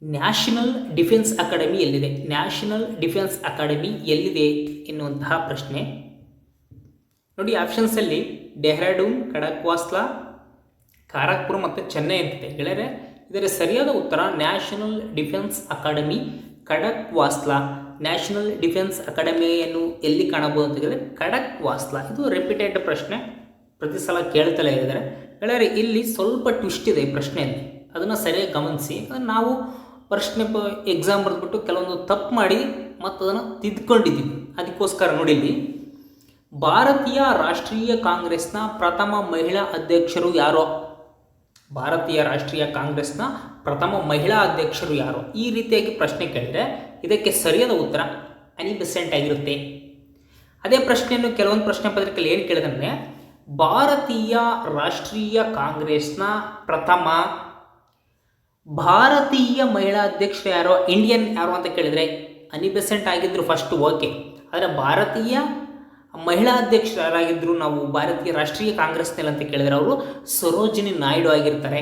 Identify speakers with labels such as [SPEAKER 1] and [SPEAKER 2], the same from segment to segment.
[SPEAKER 1] National defence academy ಎಲ್ಲಿದೆ? National defence academy ಎಲ್ಲಿದೆ ಎನ್ನುವಂತಹ ಪ್ರಶ್ನೆ ನೋಡಿ. ಆಪ್ಷನ್ಸಲ್ಲಿ ಡೆಹ್ರಾಡೂನ್, ಖಡಕ್ವಾಸ್ಲಾ, ಖಾರಗ್ಪುರ ಮತ್ತು ಚೆನ್ನೈ ಅಂತಿದೆ. ಗೆಳೆಯರೆ, ಇದರ ಸರಿಯಾದ ಉತ್ತರ national defence academy, Khadakwasla. National defence ಅಕಾಡೆಮಿಯನ್ನು ಎಲ್ಲಿ ಕಾಣಬಹುದು ಅಂತ ಹೇಳಿದರೆ ಖಡಕ್ವಾಸ್ಲಾ. ಇದು ರಿಪೀಟೆಡ್ ಪ್ರಶ್ನೆ, ಪ್ರತಿ ಸಲ ಕೇಳ್ತಲೇ ಇದ್ದಾರೆ. ಗೆಳೆಯರೆ, ಇಲ್ಲಿ ಸ್ವಲ್ಪ ಟ್ವಿಸ್ಟ್ ಇದೆ ಈ ಪ್ರಶ್ನೆಯಲ್ಲಿ, ಅದನ್ನು ಸರಿಯಾಗಿ ಗಮನಿಸಿ. ನಾವು ಪ್ರಶ್ನೆ ಎಕ್ಸಾಮ್ ಬರೆದ್ಬಿಟ್ಟು ಕೆಲವೊಂದು ತಪ್ಪು ಮಾಡಿ ಮತ್ತು ಅದನ್ನು ತಿದ್ದುಕೊಂಡಿದ್ದೀವಿ. ಅದಕ್ಕೋಸ್ಕರ ನೋಡಿ, ಇಲ್ಲಿ ಭಾರತೀಯ ರಾಷ್ಟ್ರೀಯ ಕಾಂಗ್ರೆಸ್ನ ಪ್ರಥಮ ಮಹಿಳಾ ಅಧ್ಯಕ್ಷರು ಯಾರೋ? ಭಾರತೀಯ ರಾಷ್ಟ್ರೀಯ ಕಾಂಗ್ರೆಸ್ನ ಪ್ರಥಮ ಮಹಿಳಾ ಅಧ್ಯಕ್ಷರು ಯಾರು? ಈ ರೀತಿಯಾಗಿ ಪ್ರಶ್ನೆ ಕೇಳಿದರೆ ಇದಕ್ಕೆ ಸರಿಯಾದ ಉತ್ತರ ಅನಿ ಬೆಸೆಂಟ್ ಆಗಿರುತ್ತೆ. ಅದೇ ಪ್ರಶ್ನೆಯನ್ನು ಕೆಲವೊಂದು ಪ್ರಶ್ನೆ ಪತ್ರಿಕೆಯಲ್ಲಿ ಏನು ಕೇಳಿದ್ರೆ, ಭಾರತೀಯ ರಾಷ್ಟ್ರೀಯ ಕಾಂಗ್ರೆಸ್ನ ಪ್ರಥಮ ಭಾರತೀಯ ಮಹಿಳಾ ಅಧ್ಯಕ್ಷರು ಯಾರೋ, ಇಂಡಿಯನ್ ಯಾರು ಅಂತ ಕೇಳಿದರೆ ಅನಿ ಬೆಸೆಂಟ್ ಆಗಿದ್ರು ಫಸ್ಟ್, ಓಕೆ. ಆದರೆ ಭಾರತೀಯ ಮಹಿಳಾ ಅಧ್ಯಕ್ಷರು ಯಾರಾಗಿದ್ದರು ನಾವು ಭಾರತೀಯ ರಾಷ್ಟ್ರೀಯ ಕಾಂಗ್ರೆಸ್ನಲ್ಲಿ ಅಂತ ಕೇಳಿದರೆ ಅವರು ಸರೋಜಿನಿ ನಾಯ್ಡು ಆಗಿರ್ತಾರೆ.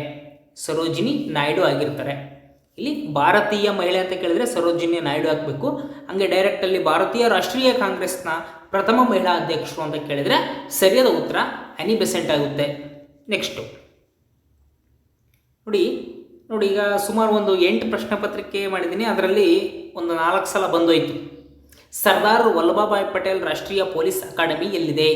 [SPEAKER 1] ಸರೋಜಿನಿ ನಾಯ್ಡು ಆಗಿರ್ತಾರೆ. ಇಲ್ಲಿ ಭಾರತೀಯ ಮಹಿಳೆ ಅಂತ ಕೇಳಿದರೆ ಸರೋಜಿನಿ ನಾಯ್ಡು ಹಾಕಬೇಕು. ಹಂಗೆ ಡೈರೆಕ್ಟಲ್ಲಿ ಭಾರತೀಯ ರಾಷ್ಟ್ರೀಯ ಕಾಂಗ್ರೆಸ್ನ ಪ್ರಥಮ ಮಹಿಳಾ ಅಧ್ಯಕ್ಷರು ಅಂತ ಕೇಳಿದರೆ ಸರಿಯಾದ ಉತ್ತರ ಅನಿ ಬೆಸೆಂಟ್ ಆಗುತ್ತೆ. ನೆಕ್ಸ್ಟು ನೋಡಿ, ಈಗ ಸುಮಾರು ಒಂದು 8 ಪ್ರಶ್ನೆ ಪತ್ರಿಕೆ ಮಾಡಿದ್ದೀನಿ. ಅದರಲ್ಲಿ ಒಂದು 4 ಸಲ ಬಂದೋಯ್ತು. ಸರ್ದಾರ್ ವಲ್ಲಭಭಾಯ್ ಪಟೇಲ್ ರಾಷ್ಟ್ರೀಯ ಪೊಲೀಸ್ ಅಕಾಡೆಮಿ ಎಲ್ಲಿದೆ?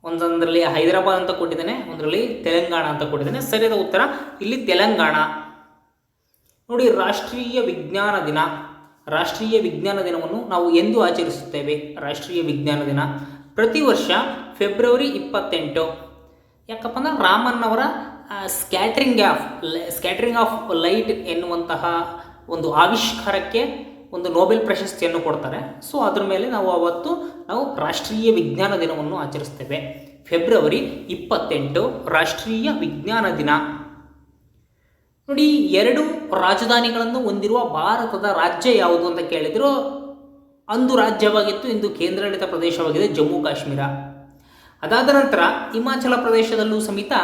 [SPEAKER 1] ಒಂದೊಂದರಲ್ಲಿ ಹೈದರಾಬಾದ್ ಅಂತ ಕೊಟ್ಟಿದ್ದೇನೆ, ಒಂದರಲ್ಲಿ ತೆಲಂಗಾಣ ಅಂತ ಕೊಟ್ಟಿದ್ದೇನೆ. ಸರಿಯಾದ ಉತ್ತರ ಇಲ್ಲಿ ತೆಲಂಗಾಣ. ನೋಡಿ, ರಾಷ್ಟ್ರೀಯ ವಿಜ್ಞಾನ ದಿನ. ರಾಷ್ಟ್ರೀಯ ವಿಜ್ಞಾನ ದಿನವನ್ನು ನಾವು ಎಂದು ಆಚರಿಸುತ್ತೇವೆ? ರಾಷ್ಟ್ರೀಯ ವಿಜ್ಞಾನ ದಿನ ಪ್ರತಿ ವರ್ಷ ಫೆಬ್ರವರಿ 28. ಯಾಕಪ್ಪ ಅಂದ್ರೆ ರಾಮನ್ ಅವರ ಸ್ಕ್ಯಾಟರಿಂಗ್ ಆಫ್ ಲೈಟ್ ಎನ್ನುವಂತಹ ಒಂದು ಆವಿಷ್ಕಾರಕ್ಕೆ ಒಂದು ನೊಬೆಲ್ ಪ್ರಶಸ್ತಿಯನ್ನು ಕೊಡ್ತಾರೆ. ಸೊ ಅದ್ರ ಮೇಲೆ ನಾವು ರಾಷ್ಟ್ರೀಯ ವಿಜ್ಞಾನ ದಿನವನ್ನು ಆಚರಿಸ್ತೇವೆ. ಫೆಬ್ರವರಿ 28 ರಾಷ್ಟ್ರೀಯ ವಿಜ್ಞಾನ ದಿನ. ನೋಡಿ, 2 ರಾಜಧಾನಿಗಳನ್ನು ಹೊಂದಿರುವ ಭಾರತದ ರಾಜ್ಯ ಯಾವುದು ಅಂತ ಕೇಳಿದ್ರು. ಅಂದು ರಾಜ್ಯವಾಗಿತ್ತು, ಇಂದು ಕೇಂದ್ರಾಡಳಿತ ಪ್ರದೇಶವಾಗಿದೆ ಜಮ್ಮು ಕಾಶ್ಮೀರ. ಅದಾದ ನಂತರ ಹಿಮಾಚಲ ಪ್ರದೇಶದಲ್ಲೂ ಸಮೇತ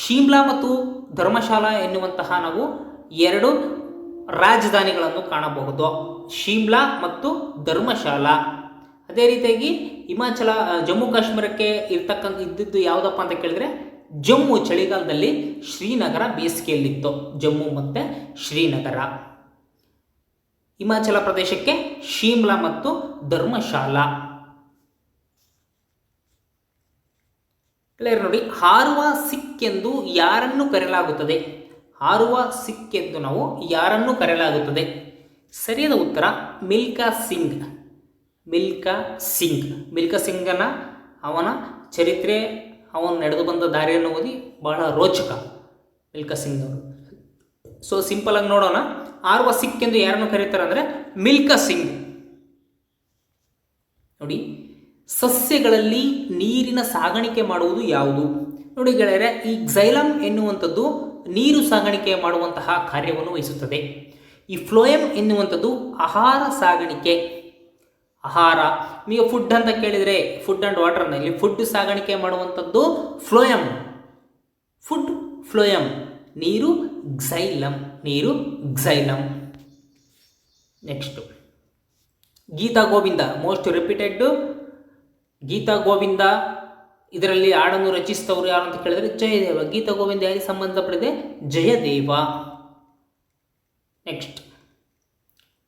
[SPEAKER 1] ಶಿಮ್ಲಾ ಮತ್ತು ಧರ್ಮಶಾಲಾ ಎನ್ನುವಂತಹ ನಾವು 2 ರಾಜಧಾನಿಗಳನ್ನು ಕಾಣಬಹುದು, ಶಿಮ್ಲಾ ಮತ್ತು ಧರ್ಮಶಾಲಾ. ಅದೇ ರೀತಿಯಾಗಿ ಜಮ್ಮು ಕಾಶ್ಮೀರಕ್ಕೆ ಇದ್ದದ್ದು ಯಾವುದಪ್ಪ ಅಂತ ಕೇಳಿದ್ರೆ ಜಮ್ಮು. ಚಳಿಗಾಲದಲ್ಲಿ ಶ್ರೀನಗರ ಬೇಸಿಗೆಯಲ್ಲಿತ್ತು, ಜಮ್ಮು ಮತ್ತು ಶ್ರೀನಗರ. ಹಿಮಾಚಲ ಪ್ರದೇಶಕ್ಕೆ ಶಿಮ್ಲಾ ಮತ್ತು ಧರ್ಮಶಾಲಾ. ನೋಡಿ, ಹಾರುವ ಸಿಖ್ ಎಂದು ಯಾರನ್ನು ಕರೆಯಲಾಗುತ್ತದೆ? ಹಾರುವ ಸಿಖ್ ಎಂದು ನಾವು ಯಾರನ್ನು ಕರೆಯಲಾಗುತ್ತದೆ? ಸರಿಯಾದ ಉತ್ತರ ಮಿಲ್ಖಾ ಸಿಂಗ್. ಮಿಲ್ಖಾ ಸಿಂಗನ ಅವನ ಚರಿತ್ರೆ, ಅವನು ನಡೆದು ಬಂದ ದಾರಿಯನ್ನು ಓದಿ ಬಹಳ ರೋಚಕ ಮಿಲ್ಖಾ ಸಿಂಗ್ ಅವರು. ಸೊ ಸಿಂಪಲ್ ಆಗಿ ನೋಡೋಣ, ಹಾರುವ ಸಿಖ್ ಎಂದು ಯಾರನ್ನು ಕರೀತಾರೆ ಅಂದರೆ ಮಿಲ್ಖಾ ಸಿಂಗ್. ನೋಡಿ, ಸಸ್ಯಗಳಲ್ಲಿ ನೀರಿನ ಸಾಗಾಣಿಕೆ ಮಾಡುವುದು ಯಾವುದು? ನೋಡಿ ಗೆಳೆಯರೆ, ಈ ಕ್ಸೈಲಮ್ ಎನ್ನುವಂಥದ್ದು ನೀರು ಸಾಗಾಣಿಕೆ ಮಾಡುವಂತಹ ಕಾರ್ಯವನ್ನು ವಹಿಸುತ್ತದೆ. ಈ ಫ್ಲೋಯಮ್ ಎನ್ನುವಂಥದ್ದು ಆಹಾರ ಸಾಗಾಣಿಕೆ. ಆಹಾರ, ಈಗ ಫುಡ್ ಅಂತ ಕೇಳಿದರೆ ಫುಡ್ ಆ್ಯಂಡ್ ವಾಟರ್ನಲ್ಲಿ ಫುಡ್ ಸಾಗಾಣಿಕೆ ಮಾಡುವಂಥದ್ದು ಫ್ಲೋಯಮ್. ಫ್ಲೋಯಮ್. ನೀರು xylem. Next Gita Govinda, most repeated. Gita Govinda ಇದರಲ್ಲಿ ಹಾಡನ್ನು ರಚಿಸಿದವರು ಯಾರು ಅಂತ ಕೇಳಿದರೆ ಜಯದೇವ. ಗೀತಾ ಗೋವಿಂದ ಯಾರಿಗೆ ಸಂಬಂಧಪಟ್ಟಿದೆ? ಜಯದೇವ. ನೆಕ್ಸ್ಟ್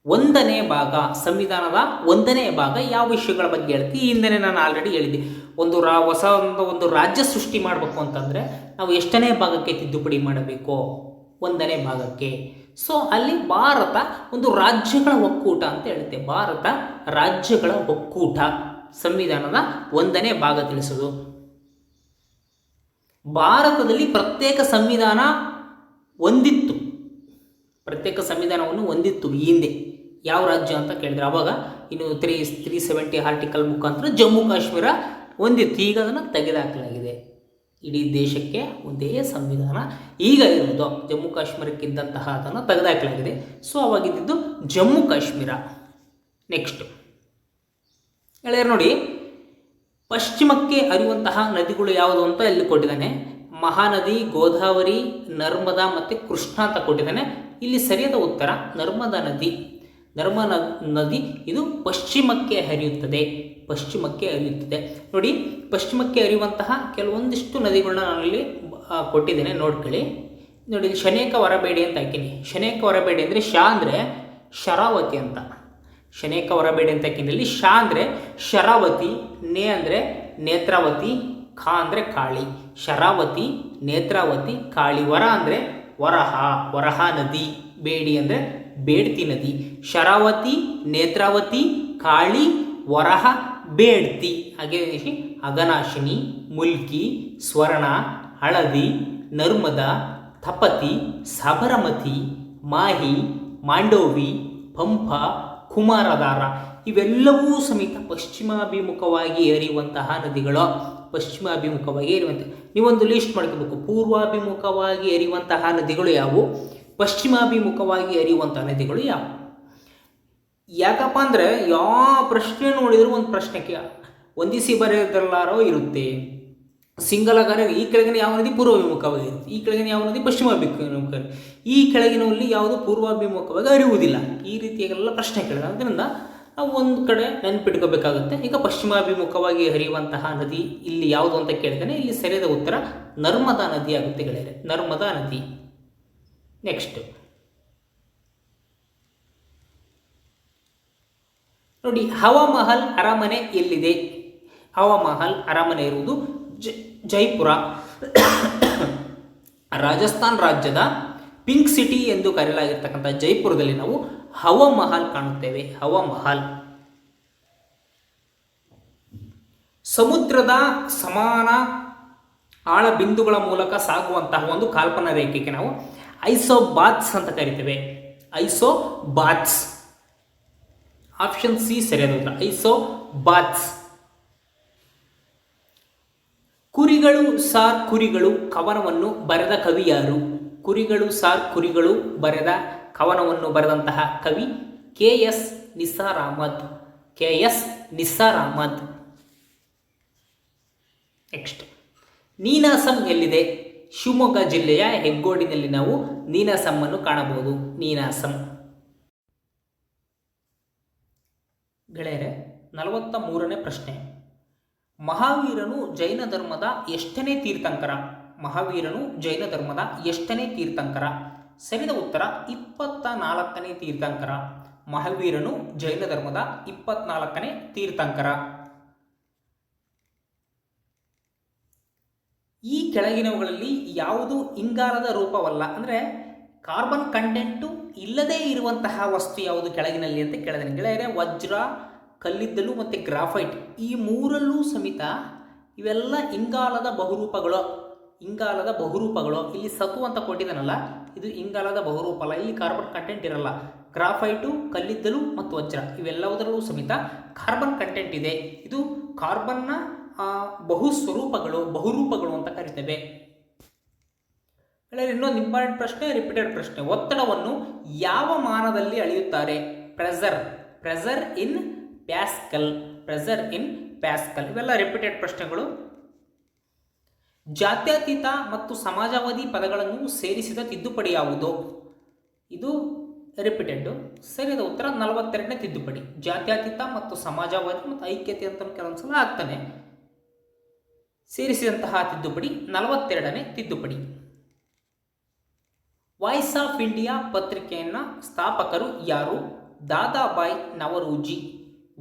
[SPEAKER 1] 1ನೇ ಭಾಗ, ಸಂವಿಧಾನದ 1ನೇ ಭಾಗ ಯಾವ ವಿಷಯಗಳ ಬಗ್ಗೆ ಹೇಳುತ್ತೆ? ಈ ಹಿಂದೆ ನಾನು ಆಲ್ರೆಡಿ ಹೇಳಿದ್ದೆ, ಒಂದು ರಾಜ್ಯ ಸೃಷ್ಟಿ ಮಾಡಬೇಕು ಅಂತಂದರೆ ನಾವು ಎಷ್ಟನೇ ಭಾಗಕ್ಕೆ ತಿದ್ದುಪಡಿ ಮಾಡಬೇಕು? 1ನೇ ಭಾಗಕ್ಕೆ. ಸೊ ಅಲ್ಲಿ ಭಾರತ ಒಂದು ರಾಜ್ಯಗಳ ಒಕ್ಕೂಟ ಅಂತ ಹೇಳುತ್ತೆ. ಭಾರತ ರಾಜ್ಯಗಳ ಒಕ್ಕೂಟ ಸಂವಿಧಾನದ 1ನೇ ಭಾಗ ತಿಳಿಸೋದು. ಭಾರತದಲ್ಲಿ ಪ್ರತ್ಯೇಕ ಸಂವಿಧಾನ ಹೊಂದಿತ್ತು, ಪ್ರತ್ಯೇಕ ಸಂವಿಧಾನವನ್ನು ಹೊಂದಿತ್ತು ಈ ಹಿಂದೆ. ಯಾವ ರಾಜ್ಯ ಅಂತ ಕೇಳಿದ್ರೆ ಅವಾಗ ಇನ್ನು 370 ಆರ್ಟಿಕಲ್ ಮುಖಾಂತರ ಜಮ್ಮು ಕಾಶ್ಮೀರ ಹೊಂದಿತ್ತು. ಈಗ ಅದನ್ನು ತೆಗೆದುಹಾಕಲಾಗಿದೆ. ಇಡೀ ದೇಶಕ್ಕೆ ಒಂದೇ ಸಂವಿಧಾನ ಈಗ ಇರುವುದು. ಜಮ್ಮು ಕಾಶ್ಮೀರಕ್ಕಿದ್ದಂತಹ ಅದನ್ನು ತೆಗೆದುಹಾಕಲಾಗಿದೆ. ಸೊ ಅವಾಗಿದ್ದು ಜಮ್ಮು ಕಾಶ್ಮೀರ. ನೆಕ್ಸ್ಟ್ ಗೆಳೆಯರು ನೋಡಿ, ಪಶ್ಚಿಮಕ್ಕೆ ಹರಿಯುವಂತಹ ನದಿಗಳು ಯಾವುದು ಅಂತ ಇಲ್ಲಿ ಕೊಟ್ಟಿದ್ದಾನೆ. ಮಹಾನದಿ, ಗೋದಾವರಿ, ನರ್ಮದಾ ಮತ್ತು ಕೃಷ್ಣ ಅಂತ ಕೊಟ್ಟಿದ್ದಾನೆ. ಇಲ್ಲಿ ಸರಿಯಾದ ಉತ್ತರ ನರ್ಮದಾ ನದಿ. ನರ್ಮದಾ ನದಿ ಇದು ಪಶ್ಚಿಮಕ್ಕೆ ಹರಿಯುತ್ತದೆ. ಪಶ್ಚಿಮಕ್ಕೆ ಹರಿಯುತ್ತದೆ. ನೋಡಿ, ಪಶ್ಚಿಮಕ್ಕೆ ಹರಿಯುವಂತಹ ಕೆಲವೊಂದಿಷ್ಟು ನದಿಗಳನ್ನ ನಾನಿಲ್ಲಿ ಕೊಟ್ಟಿದ್ದೇನೆ, ನೋಡ್ಕೊಳ್ಳಿ. ನೋಡಿ, ಇಲ್ಲಿ ಶನೇಕ ಹೊರಬೇಡಿ ಅಂತ ಹಾಕಿನಿ. ಶನೇಕ ಹೊರಬೇಡಿ ಅಂದರೆ ಶಾ ಅಂದರೆ ಶರಾವತಿ ಅಂತ. ಶನೇಕ ಹೊರಬೇಡಿ ಅಂತ ಹಾಕಿನಿ. ಇಲ್ಲಿ ಶಾ ಅಂದರೆ ಶರಾವತಿ, ನೇ ಅಂದರೆ ನೇತ್ರಾವತಿ, ಖಾ ಅಂದರೆ ಕಾಳಿ. ಶರಾವತಿ, ನೇತ್ರಾವತಿ, ಕಾಳಿ. ವರ ಅಂದರೆ ವರಹ, ವರಹ ನದಿ. ಬೇಡಿ ಅಂದರೆ ಬೇಡ್ತಿ ನದಿ. ಶರಾವತಿ, ನೇತ್ರಾವತಿ, ಕಾಳಿ, ವರಹ, ಬೇಡ್ತಿ. ಹಾಗೆ ಅಘನಾಶಿನಿ, ಮುಲ್ಕಿ, ಸ್ವರ್ಣ, ಹಳದಿ, ನರ್ಮದಾ, ತಪತಿ, ಸಾಬರಮತಿ, ಮಾಹಿ, ಮಾಂಡೋವಿ, ಪಂಪ, ಕುಮಾರಧಾರ ಇವೆಲ್ಲವೂ ಸಮೇತ ಪಶ್ಚಿಮಾಭಿಮುಖವಾಗಿ ಹರಿಯುವಂತಹ ನದಿಗಳು. ಪಶ್ಚಿಮಾಭಿಮುಖವಾಗಿ ಹರಿಯುವಂಥ, ನೀವೊಂದು ಲಿಸ್ಟ್ ಮಾಡ್ಕೋಬೇಕು. ಪೂರ್ವಾಭಿಮುಖವಾಗಿ ಹರಿಯುವಂತಹ ನದಿಗಳು ಯಾವುವು, ಪಶ್ಚಿಮಾಭಿಮುಖವಾಗಿ ಹರಿಯುವಂತಹ ನದಿಗಳು ಯಾವುವು. ಯಾಕಪ್ಪ ಅಂದರೆ ಯಾವ ಪ್ರಶ್ನೆ ನೋಡಿದರೂ ಒಂದು ಪ್ರಶ್ನೆಗೆ ಹೊಂದಿಸಿ ಬರೆಯೋದ್ರಲ್ಲಾರೋ ಇರುತ್ತೆ. ಸಿಂಗಲ್ ಆಗಾರೆ ಈ ಕೆಳಗಿನ ಯಾವ ನದಿ ಪೂರ್ವಾಭಿಮುಖವಾಗಿ ಇರುತ್ತೆ, ಈ ಕೆಳಗಿನ ಯಾವ ನದಿ ಪಶ್ಚಿಮಾಭಿಮುಖ, ಈ ಕೆಳಗಿನಲ್ಲಿ ಯಾವುದು ಪೂರ್ವಾಭಿಮುಖವಾಗಿ ಹರಿಯುವುದಿಲ್ಲ. ಈ ರೀತಿಯಾಗೆಲ್ಲ ಪ್ರಶ್ನೆ ಕೇಳಿದ. ಅದರಿಂದ ನಾವು ಒಂದು ಕಡೆ ನೆನ್ಪಿಟ್ಕೋಬೇಕಾಗುತ್ತೆ. ಈಗ ಪಶ್ಚಿಮಾಭಿಮುಖವಾಗಿ ಹರಿಯುವಂತಹ ನದಿ ಇಲ್ಲಿ ಯಾವುದು ಅಂತ ಕೇಳಿದಾನೆ. ಇಲ್ಲಿ ಸರಿಯಾದ ಉತ್ತರ ನರ್ಮದಾ ನದಿ ಆಗುತ್ತೆ ಗೆಳೆಯರೆ. ನರ್ಮದಾ ನದಿ. ನೆಕ್ಸ್ಟ್ ನೋಡಿ, ಹವಾಮಹಲ್ ಅರಮನೆ ಎಲ್ಲಿದೆ? ಹವಾಮಹಲ್ ಅರಮನೆ ಇರುವುದು ಜೈಪುರ. ರಾಜಸ್ಥಾನ್ ರಾಜ್ಯದ ಪಿಂಕ್ ಸಿಟಿ ಎಂದು ಕರೆಯಲಾಗಿರ್ತಕ್ಕಂಥ ಜೈಪುರದಲ್ಲಿ ನಾವು ಹವಾಮಹಲ್ ಕಾಣುತ್ತೇವೆ. ಹವಾಮಹಲ್. ಸಮುದ್ರದ ಸಮಾನ ಆಳ ಬಿಂದುಗಳ ಮೂಲಕ ಸಾಗುವಂತಹ ಒಂದು ಕಾಲ್ಪನಾ ರೇಖೆಗೆ ನಾವು ಐಸೋಬಾತ್ಸ್ ಅಂತ ಕರಿತೇವೆ. ಐಸೋಬಾತ್ಸ್. ಆಪ್ಷನ್ ಸಿ ಸರಿಯಾದ ಉತ್ತರ, ಐಸೋಬಾತ್ಸ್. ಕುರಿಗಳು ಸಾರ್ ಕುರಿಗಳು ಕವನವನ್ನು ಬರೆದ ಕವಿ ಯಾರು? ಕುರಿಗಳು ಸಾರ್ ಕುರಿಗಳು ಬರೆದ ಕವನವನ್ನು ಬರೆದಂತಹ ಕವಿ K S. Nisar Ahmed. K S. Nisar Ahmed. Next, Ninasam ಎಲ್ಲಿದೆ? ಶಿವಮೊಗ್ಗ ಜಿಲ್ಲೆಯ ಹೆಗ್ಗೋಡಿನಲ್ಲಿ ನಾವು ನೀನಾಸಂ ಅನ್ನು ಕಾಣಬಹುದು. ನೀನಾಸಂ. ಗೆಳೆಯರೆ, 43ನೇ ಪ್ರಶ್ನೆ. ಮಹಾವೀರನು ಜೈನ ಧರ್ಮದ ಎಷ್ಟನೇ ತೀರ್ಥಂಕರ? ಮಹಾವೀರನು ಜೈನ ಧರ್ಮದ ಎಷ್ಟನೇ ತೀರ್ಥಂಕರ? ಸರಿಯಾದ ಉತ್ತರ 24ನೇ ತೀರ್ಥಂಕರ. ಮಹಾವೀರನು ಜೈನ ಧರ್ಮದ 24ನೇ ತೀರ್ಥಂಕರ. ಈ ಕೆಳಗಿನವುಗಳಲ್ಲಿ ಯಾವುದು ಇಂಗಾಲದ ರೂಪವಲ್ಲ, ಅಂದರೆ ಕಾರ್ಬನ್ ಕಂಟೆಂಟು ಇಲ್ಲದೇ ಇರುವಂತಹ ವಸ್ತು ಯಾವುದು ಕೆಳಗಿನಲ್ಲಿ ಅಂತ ಕೇಳಿದೆ ಗೆಳೆಯರೆ. ವಜ್ರ, ಕಲ್ಲಿದ್ದಲು ಮತ್ತು ಗ್ರಾಫೈಟ್ ಈ ಮೂರಲ್ಲೂ ಸಮೇತ ಇವೆಲ್ಲ ಇಂಗಾಲದ ಬಹುರೂಪಗಳು. ಇಂಗಾಲದ ಬಹುರೂಪಗಳು. ಇಲ್ಲಿ ಸತು ಅಂತ ಕೊಟ್ಟಿದ್ದಾನಲ್ಲ, ಇದು ಇಂಗಾಲದ ಬಹುರೂಪ ಅಲ್ಲ. ಇಲ್ಲಿ ಕಾರ್ಬನ್ ಕಂಟೆಂಟ್ ಇರಲ್ಲ. ಗ್ರಾಫೈಟು, ಕಲ್ಲಿದ್ದಲು ಮತ್ತು ವಜ್ರ ಇವೆಲ್ಲದರಲ್ಲೂ ಸಮೇತ ಕಾರ್ಬನ್ ಕಂಟೆಂಟ್ ಇದೆ. ಇದು ಕಾರ್ಬನ್ನ ಬಹುಸ್ವರೂಪಗಳು, ಬಹುರೂಪಗಳು ಅಂತ ಕರಿತೇವೆ. ಇನ್ನೊಂದು ಇಂಪಾರ್ಟೆಂಟ್ ಪ್ರಶ್ನೆ, ರಿಪೀಟೆಡ್ ಪ್ರಶ್ನೆ. ಒತ್ತಡವನ್ನು ಯಾವ ಮಾನದಲ್ಲಿ ಅಳೆಯುತ್ತಾರೆ? ಪ್ರೆಸರ್. ಪ್ರೆಸರ್ ಇನ್ ಪ್ಯಾಸ್ಕಲ್. ಪ್ರೆಸರ್ ಇನ್ ಪ್ಯಾಸ್ಕಲ್. ಇವೆಲ್ಲ ರಿಪೀಟೆಡ್ ಪ್ರಶ್ನೆಗಳು. ಜಾತ್ಯತೀತ ಮತ್ತು ಸಮಾಜವಾದಿ ಪದಗಳನ್ನು ಸೇರಿಸಿದ ತಿದ್ದುಪಡಿ ಯಾವುದು? ಇದು ರಿಪೀಟೆಡ್. ಸರಿಯಾದ ಉತ್ತರ 42ನೇ ತಿದ್ದುಪಡಿ. ಜಾತ್ಯತೀತ ಮತ್ತು ಸಮಾಜವಾದಿ ಮತ್ತು ಐಕ್ಯತೆ ಅಂತ ಕೆಲವೊಂದ್ಸಲ ಆಗ್ತಾನೆ. ಸೇರಿಸಿದಂತಹ ತಿದ್ದುಪಡಿ 42ನೇ ತಿದ್ದುಪಡಿ. ವಾಯ್ಸ್ ಆಫ್ ಇಂಡಿಯಾ ಪತ್ರಿಕೆಯನ್ನು ಸ್ಥಾಪಕರು ಯಾರು? Dadabhai Naoroji.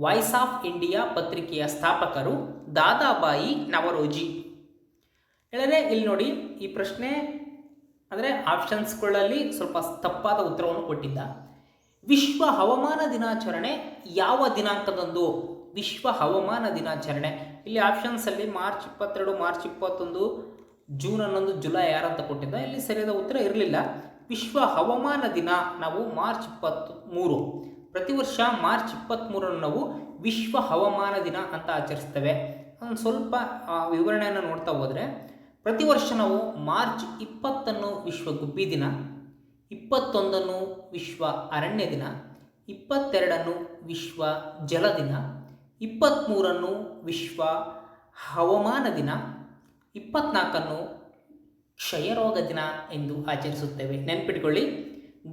[SPEAKER 1] Voice of India ಪತ್ರಿಕೆಯ ಸ್ಥಾಪಕರು ದಾದಾಬಾಯಿ ನವರೋಜಿ. ಹೇಳಿದ್ರೆ ಇಲ್ಲಿ ನೋಡಿ, ಈ ಪ್ರಶ್ನೆ ಅಂದರೆ ಆಪ್ಷನ್ಸ್ಗಳಲ್ಲಿ ಸ್ವಲ್ಪ ತಪ್ಪಾದ ಉತ್ತರವನ್ನು ಕೊಟ್ಟಿದ್ದ. ವಿಶ್ವ ಹವಾಮಾನ ದಿನಾಚರಣೆ ಯಾವ ದಿನಾಂಕದಂದು? ವಿಶ್ವ ಹವಾಮಾನ ದಿನಾಚರಣೆ ಇಲ್ಲಿ ಆಪ್ಷನ್ಸಲ್ಲಿ ಮಾರ್ಚ್ 22, ಮಾರ್ಚ್ 21, ಜೂನ್ 11, ಜುಲೈ 6 ಅಂತ ಕೊಟ್ಟಿದ್ದ. ಇಲ್ಲಿ ಸರಿಯಾದ ಉತ್ತರ ಇರಲಿಲ್ಲ. ವಿಶ್ವ ಹವಾಮಾನ ದಿನ ನಾವು ಮಾರ್ಚ್ 23. ಪ್ರತಿ ವರ್ಷ ಮಾರ್ಚ್ 23 ನಾವು ವಿಶ್ವ ಹವಾಮಾನ ದಿನ ಅಂತ ಆಚರಿಸ್ತೇವೆ. ಒಂದು ಸ್ವಲ್ಪ ವಿವರಣೆಯನ್ನು ನೋಡ್ತಾ ಹೋದರೆ, ಪ್ರತಿ ವರ್ಷ ನಾವು ಮಾರ್ಚ್ 20 ವಿಶ್ವ ಗುಬ್ಬಿ ದಿನ, 21 ವಿಶ್ವ ಅರಣ್ಯ ದಿನ, 22 ವಿಶ್ವ ಜಲ ದಿನ, 23 ವಿಶ್ವ ಹವಾಮಾನ ದಿನ, 24 ಕ್ಷಯರೋಗ ದಿನ ಎಂದು ಆಚರಿಸುತ್ತೇವೆ. ನೆನಪಿಟ್ಕೊಳ್ಳಿ,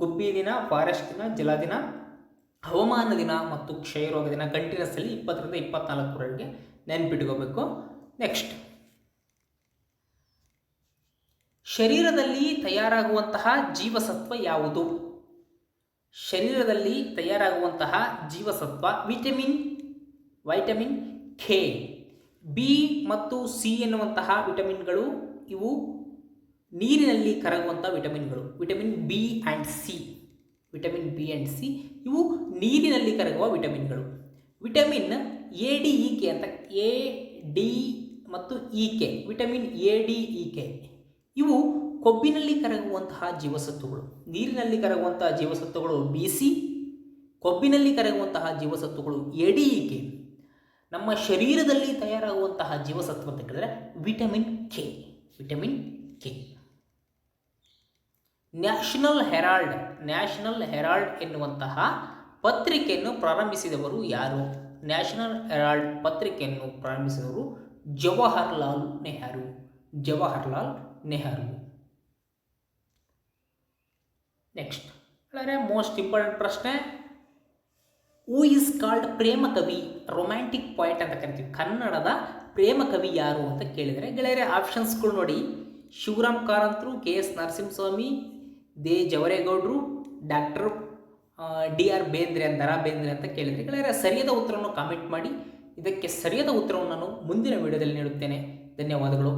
[SPEAKER 1] ಗುಬ್ಬಿ ದಿನ, ಫಾರೆಸ್ಟ್ ದಿನ, ಜಲ ದಿನ, ಹವಾಮಾನ ದಿನ ಮತ್ತು ಕ್ಷಯರೋಗ ದಿನ ಕಂಟಿನ್ಯೂಸ್ ಅಲ್ಲಿ 20ರಿಂದ 24ರವರೆಗೆ ನೆನಪಿಟ್ಕೋಬೇಕು. ನೆಕ್ಸ್ಟ್, ಶರೀರದಲ್ಲಿ ತಯಾರಾಗುವಂತಹ ಜೀವಸತ್ವ ಯಾವುದು? ಶರೀರದಲ್ಲಿ ತಯಾರಾಗುವಂತಹ ಜೀವಸತ್ವ ವೈಟಮಿನ್ ಕೆ, ಬಿ ಮತ್ತು ಸಿ ಎನ್ನುವಂತಹ ವಿಟಮಿನ್ಗಳು. ಇವು ನೀರಿನಲ್ಲಿ ಕರಗುವಂಥ ವಿಟಮಿನ್ಗಳು. ವಿಟಮಿನ್ ಬಿ ಆ್ಯಂಡ್ ಸಿ ಇವು ನೀರಿನಲ್ಲಿ ಕರಗುವ ವಿಟಮಿನ್ಗಳು. Vitamin A D E K ಅಂತ, ಎ ಡಿ ಮತ್ತು E K, vitamin A D E K ಇವು ಕೊಬ್ಬಿನಲ್ಲಿ ಕರಗುವಂತಹ ಜೀವಸತ್ವಗಳು. ನೀರಿನಲ್ಲಿ ಕರಗುವಂತಹ ಜೀವಸತ್ವಗಳು ಬಿ ಸಿ, ಕೊಬ್ಬಿನಲ್ಲಿ ಕರಗುವಂತಹ ಜೀವಸತ್ವಗಳು ಎ ಡಿ ಇ ಕೆ. ನಮ್ಮ ಶರೀರದಲ್ಲಿ ತಯಾರಾಗುವಂತಹ ಜೀವಸತ್ವ ಅಂತ ಹೇಳಿದ್ರೆ ವಿಟಮಿನ್ ಕೆ. ನ್ಯಾಷನಲ್ ಹೆರಾಲ್ಡ್ ಎನ್ನುವಂತಹ ಪತ್ರಿಕೆಯನ್ನು ಪ್ರಾರಂಭಿಸಿದವರು ಯಾರು? ನ್ಯಾಷನಲ್ ಹೆರಾಲ್ಡ್ ಪತ್ರಿಕೆಯನ್ನು ಪ್ರಾರಂಭಿಸಿದವರು Jawaharlal Nehru. Next, most important ಪ್ರಶ್ನೆ, ಹೂ ಈಸ್ ಕಾಲ್ಡ್ ಪ್ರೇಮ ಕವಿ, ರೊಮ್ಯಾಂಟಿಕ್ ಪಾಯಿಟ್ ಅಂತ ಕರಿತೀವಿ. ಕನ್ನಡದ ಪ್ರೇಮ ಕವಿ ಯಾರು ಅಂತ ಕೇಳಿದರೆ ಗೆಳೆಯರೆ ಆಪ್ಷನ್ಸ್ಗಳು ನೋಡಿ: ಶಿವರಾಮ್ ಕಾರಂತರು, ಕೆ ಎಸ್ ನರಸಿಂಹಸ್ವಾಮಿ, ದೇ ಜವರೇಗೌಡರು, ಡಾಕ್ಟರ್ ಡಿ ಆರ್ ಬೇಂದ್ರೆ, ದರಾ ಬೇಂದ್ರೆ ಅಂತ ಕೇಳಿದರೆ ಗೆಳೆಯರೆ ಸರಿಯಾದ ಉತ್ತರವನ್ನು ಕಾಮೆಂಟ್ ಮಾಡಿ. ಇದಕ್ಕೆ ಸರಿಯಾದ ಉತ್ತರವನ್ನು ನಾನು ಮುಂದಿನ ವಿಡಿಯೋದಲ್ಲಿ ನೀಡುತ್ತೇನೆ. ಧನ್ಯವಾದಗಳು.